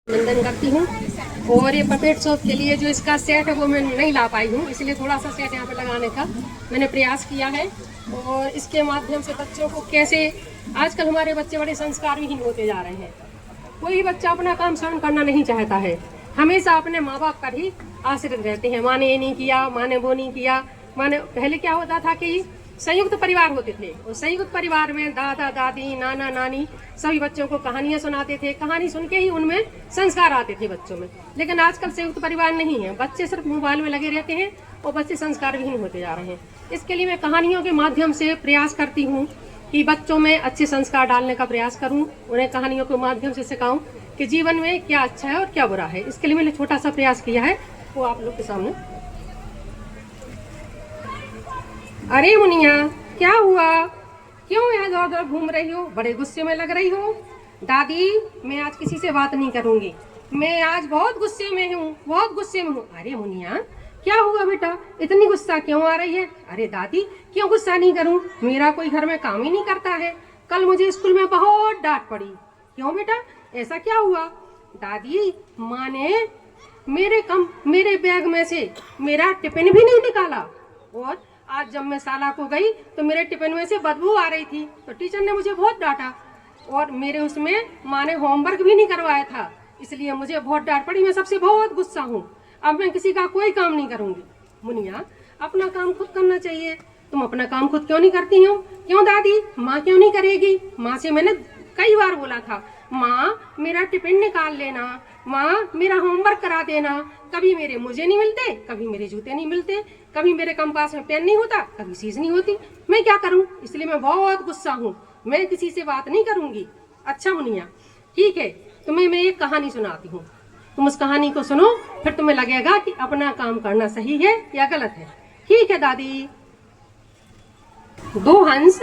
वंदन करती हूँ। और ये पपेट शॉप के लिए जो इसका सेट है वो मैं नहीं ला पाई हूँ, इसलिए थोड़ा सा सेट यहाँ पे लगाने का मैंने प्रयास किया है। और इसके माध्यम से बच्चों को कैसे, आजकल हमारे बच्चे बड़े संस्कार विहीन होते जा रहे हैं। कोई बच्चा अपना काम स्वयं करना नहीं चाहता है, हमेशा अपने माँ बाप पर ही आश्रित रहते हैं। माँ ने ये नहीं किया, माँ ने वो नहीं किया, माँ ने। पहले क्या होता था कि संयुक्त परिवार होते थे, और संयुक्त परिवार में दादा दादी नाना नानी सभी बच्चों को कहानियां सुनाते थे। कहानी सुन के ही उनमें संस्कार आते थे बच्चों में। लेकिन आजकल संयुक्त परिवार नहीं है, बच्चे सिर्फ मोबाइल में लगे रहते हैं और बच्चे संस्कार विहीन होते जा रहे हैं। इसके लिए मैं कहानियों के माध्यम से प्रयास करती हूँ कि बच्चों में अच्छे संस्कार डालने का प्रयास करूँ, उन्हें कहानियों के माध्यम से सिखाऊं कि जीवन में क्या अच्छा है और क्या बुरा है। इसके लिए मैंने छोटा सा प्रयास किया है, वो आप लोग के सामने। अरे मुनिया, क्या हुआ? क्यों यहाँ दौड़ दौड़ घूम रही हो? बड़े गुस्से में लग रही हो। दादी, मैं आज किसी से बात नहीं करूंगी, मैं आज बहुत गुस्से में हूँ, बहुत गुस्से में हूँ। अरे मुनिया, क्या हुआ बेटा, इतनी गुस्सा क्यों आ रही है? अरे दादी, क्यों गुस्सा नहीं करूँ, मेरा कोई घर में काम ही नहीं करता है। कल मुझे स्कूल में बहुत डांट पड़ी। क्यों बेटा, ऐसा क्या हुआ? दादी, माँ ने मेरे बैग में से मेरा टिफिन भी नहीं निकाला, और आज जब मैं शाला को गई तो मेरे टिफिन में से बदबू आ रही थी, तो टीचर ने मुझे बहुत डांटा। और मेरे उसमें माँ ने होमवर्क भी नहीं करवाया था, इसलिए मुझे बहुत डांट पड़ी। मैं सबसे बहुत गुस्सा हूँ, अब मैं किसी का कोई काम नहीं करूँगी। मुनिया, अपना काम खुद करना चाहिए, तुम अपना काम खुद क्यों नहीं करती हो? क्यों दादी, माँ क्यों नहीं करेगी? माँ से मैंने कई बार बोला था, माँ मेरा टिफिन निकाल लेना, माँ मेरा होमवर्क करा देना। कभी मेरे मुझे नहीं मिलते, कभी मेरे जूते नहीं मिलते, कभी मेरे कंपास में पेन नहीं होता, कभी चीज नहीं होती। मैं क्या करूं? इसलिए मैं बहुत गुस्सा हूं, मैं किसी से बात नहीं करूंगी। अच्छा मुनिया, ठीक है, तुम्हें मैं एक कहानी सुनाती हूँ, तुम उस कहानी को सुनो, फिर तुम्हें लगेगा कि अपना काम करना सही है या गलत है। ठीक है दादी। दो हंस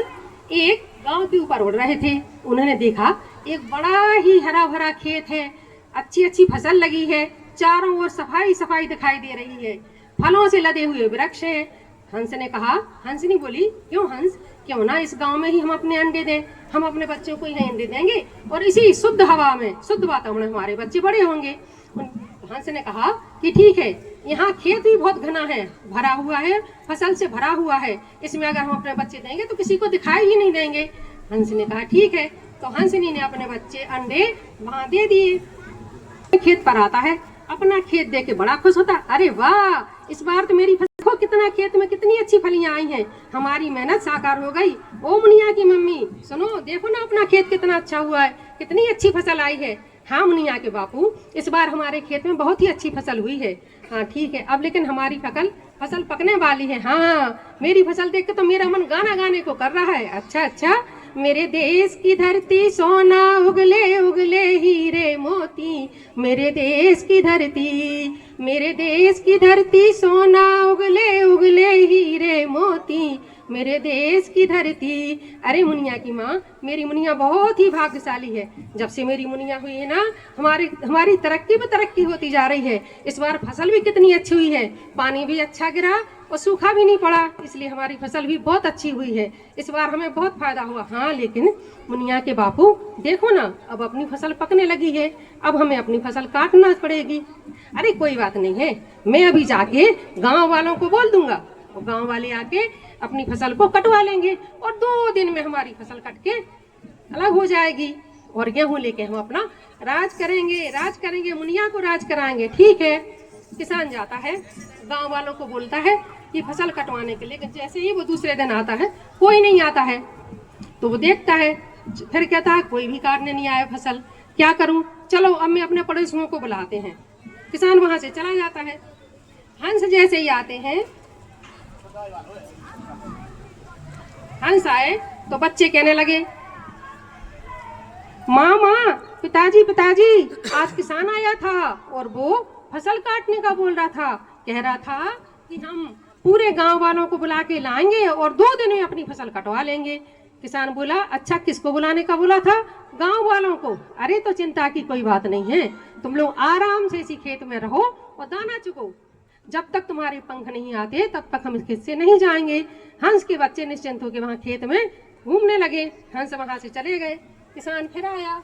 एक गांव के ऊपर उड़ रहे थे। उन्होंने देखा एक बड़ा ही हरा भरा खेत है, अच्छी अच्छी फसल लगी है, चारों ओर सफाई सफाई दिखाई दे रही है, फलों से लदे हुए वृक्ष है। हंस ने कहा, हंसनी बोली, क्यों हंस, क्यों ना इस गांव में ही हम अपने अंडे दें, हम अपने बच्चों को ही अंडे देंगे और इसी शुद्ध हवा में, शुद्ध वातावरण में हमारे बच्चे बड़े होंगे। हंस ने कहा कि ठीक है, यहाँ खेत भी बहुत घना है, भरा हुआ है, फसल से भरा हुआ है, इसमें अगर हम अपने बच्चे देंगे तो किसी को दिखाई ही नहीं देंगे। हंस ने कहा ठीक है, तो हंसनी ने अपने बच्चे अंडे वहां दे दिए। खेत पर आता है, अपना खेत देख के बड़ा खुश होता, अरे वाह, इस बार तो मेरी फसल को कितना, खेत में कितनी अच्छी फलियां आई हैं, हमारी मेहनत साकार हो गई। ओ मुनिया की मम्मी, सुनो, देखो ना अपना खेत कितना अच्छा हुआ है, कितनी अच्छी फसल आई है। हाँ मुनिया के बापू, इस बार हमारे खेत में बहुत ही अच्छी फसल हुई है। हाँ ठीक है, अब लेकिन हमारी फसल पकने वाली है। हाँ, मेरी फसल देख के तो मेरा मन गाना गाने को कर रहा है। अच्छा अच्छा, मेरे देश की धरती सोना, उगले उगले हीरे मोती, मेरे देश की धरती, मेरे देश की धरती सोना, उगले उगले हीरे मोती, मेरे देश की धरती। अरे मुनिया की माँ, मेरी मुनिया बहुत ही भाग्यशाली है। जब से मेरी मुनिया हुई है ना, हमारी तरक्की पे तरक्की होती जा रही है। इस बार फसल भी कितनी अच्छी हुई है, पानी भी अच्छा गिरा और सूखा भी नहीं पड़ा, इसलिए हमारी फसल भी बहुत अच्छी हुई है। इस बार हमें बहुत फायदा हुआ। हाँ लेकिन मुनिया के बापू, देखो ना, अब अपनी फसल पकने लगी है, अब हमें अपनी फसल काटना पड़ेगी। अरे कोई बात नहीं है, मैं अभी जाके गाँव वालों को बोल दूंगा, और गाँव वाले आके अपनी फसल को कटवा लेंगे, और 2 दिन में हमारी फसल कट के अलग हो जाएगी, और गेहूं लेके हम अपना राज करेंगे, मुनिया को राज कराएंगे। ठीक है। किसान जाता है, गांव वालों को बोलता है कि फसल कटवाने के लिए, जैसे ही वो दूसरे दिन आता है, कोई नहीं आता है, तो वो देखता है, फिर कहता है कोई भी काटने नहीं आया फसल, क्या करूं, चलो अब मैं अपने पड़ोसियों को बुलाते हैं। किसान वहां से चला जाता है। हंस जैसे ही आते हैं, हंस आए तो बच्चे कहने लगे, माँ माँ, पिताजी पिताजी, आज किसान आया था और वो फसल काटने का बोल रहा था, कह रहा था कि हम पूरे गांव वालों को बुला के लाएंगे और 2 दिन में अपनी फसल कटवा लेंगे। किसान बोला, अच्छा किसको बुलाने का बोला था? गांव वालों को। अरे तो चिंता की कोई बात नहीं है, तुम लोग आराम से इसी खेत में रहो और दाना चुगो, जब तक तुम्हारे पंख नहीं आते तब तक हम इस खेत से नहीं जाएंगे। हंस के बच्चे निश्चिंत होकर वहां खेत में घूमने लगे। हंस वहां से चले गए। किसान फिर आया।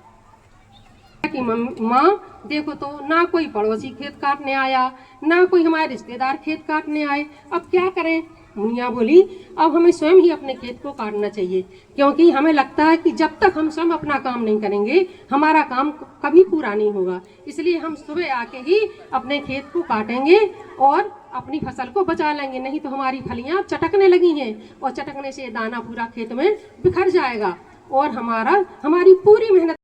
कि माँ देखो तो ना कोई पड़ोसी खेत काटने आया, ना कोई हमारे रिश्तेदार खेत काटने आए, अब क्या करें। मुनिया बोली अब हमें स्वयं ही अपने खेत को काटना चाहिए, क्योंकि हमें लगता है कि जब तक हम स्वयं अपना काम नहीं करेंगे हमारा काम कभी पूरा नहीं होगा। इसलिए हम सुबह आके ही अपने खेत को काटेंगे और अपनी फसल को बचा लेंगे, नहीं तो हमारी फलियां चटकने लगी हैं और चटकने से दाना पूरा खेत में बिखर जाएगा और हमारी पूरी मेहनत